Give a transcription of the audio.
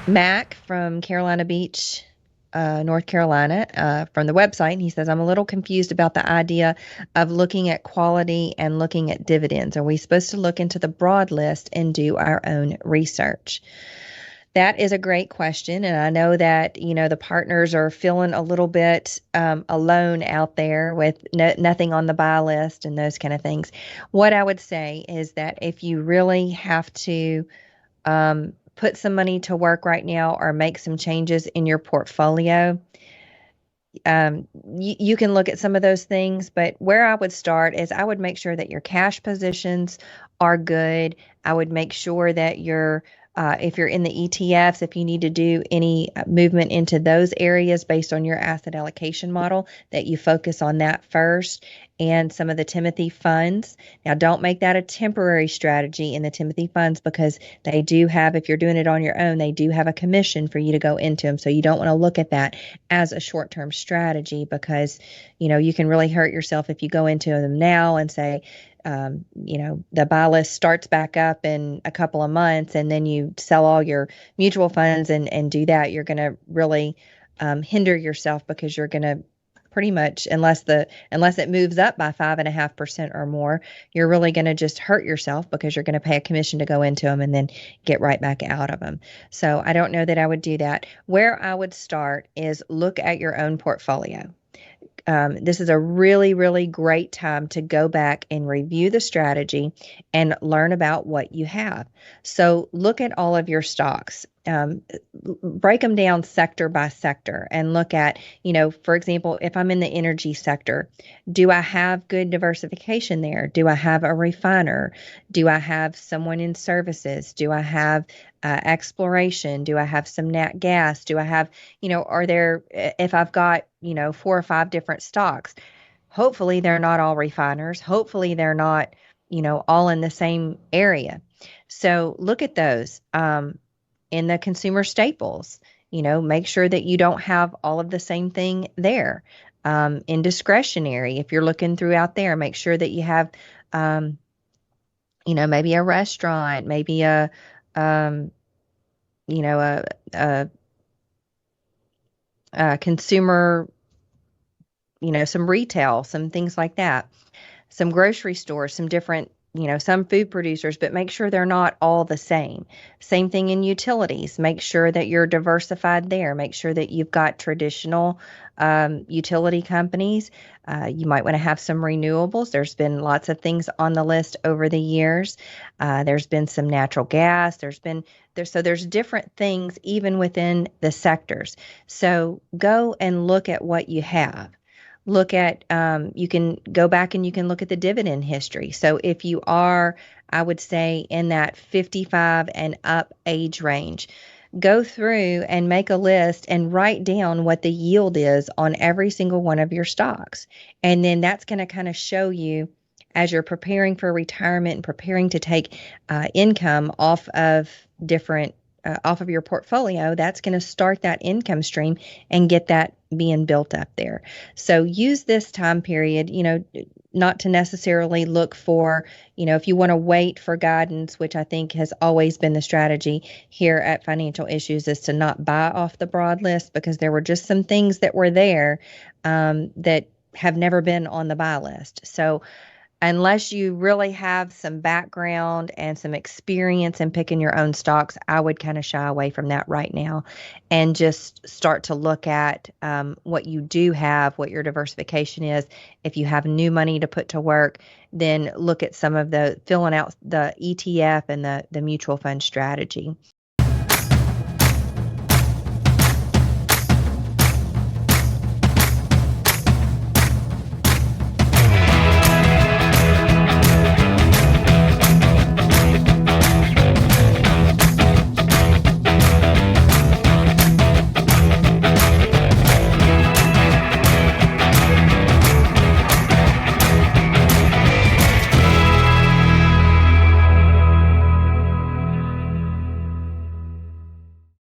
Mac from Carolina Beach, North Carolina, from the website. And he says, I'm a little confused about the idea of looking at quality and looking at dividends. Are we supposed to look into the broad list and do our own research? That is a great question. And I know that, the partners are feeling a little bit alone out there with nothing on the buy list and those kind of things. What I would say is that if you really have to put some money to work right now or make some changes in your portfolio, you can look at some of those things, but where I would start is I would make sure that your cash positions are good. I would make sure that if you're in the ETFs, if you need to do any movement into those areas based on your asset allocation model, that you focus on that first and some of the Timothy funds. Now, don't make that a temporary strategy in the Timothy funds because they do have, if you're doing it on your own, they do have a commission for you to go into them. So you don't want to look at that as a short-term strategy because, you can really hurt yourself if you go into them now and say, the buy list starts back up in a couple of months and then you sell all your mutual funds and do that. You're going to really hinder yourself because you're going to pretty much, unless it moves up by 5.5% or more, you're really going to just hurt yourself because you're going to pay a commission to go into them and then get right back out of them. So I don't know that I would do that. Where I would start is look at your own portfolio. This is a really, really great time to go back and review the strategy and learn about what you have. So look at all of your stocks. Break them down sector by sector and look at, for example, if I'm in the energy sector, do I have good diversification there? Do I have a refiner? Do I have someone in services? Do I have exploration? Do I have some nat gas? Do I have, if I've got, 4 or 5 different stocks, hopefully they're not all refiners. Hopefully they're not, all in the same area. So look at those. In the consumer staples, make sure that you don't have all of the same thing there. In discretionary, if you're looking throughout there, make sure that you have, maybe a restaurant, maybe um, you know, a, a, a consumer, some retail, some things like that, some grocery stores, some different, some food producers, but make sure they're not all the same. Same thing in utilities. Make sure that you're diversified there. Make sure that you've got traditional utility companies. You might want to have some renewables. There's been lots of things on the list over the years. There's been some natural gas. There's different things even within the sectors. So go and look at what you have. Look at, you can go back and you can look at the dividend history. So if you are, I would say, in that 55 and up age range, go through and make a list and write down what the yield is on every single one of your stocks. And then that's going to kind of show you as you're preparing for retirement and preparing to take income off of your portfolio, that's going to start that income stream and get that being built up there. So use this time period, not to necessarily look for, if you want to wait for guidance, which I think has always been the strategy here at Financial Issues, is to not buy off the broad list because there were just some things that were there that have never been on the buy list. So unless you really have some background and some experience in picking your own stocks, I would kind of shy away from that right now and just start to look at what you do have, what your diversification is. If you have new money to put to work, then look at some of the filling out the ETF and the mutual fund strategy.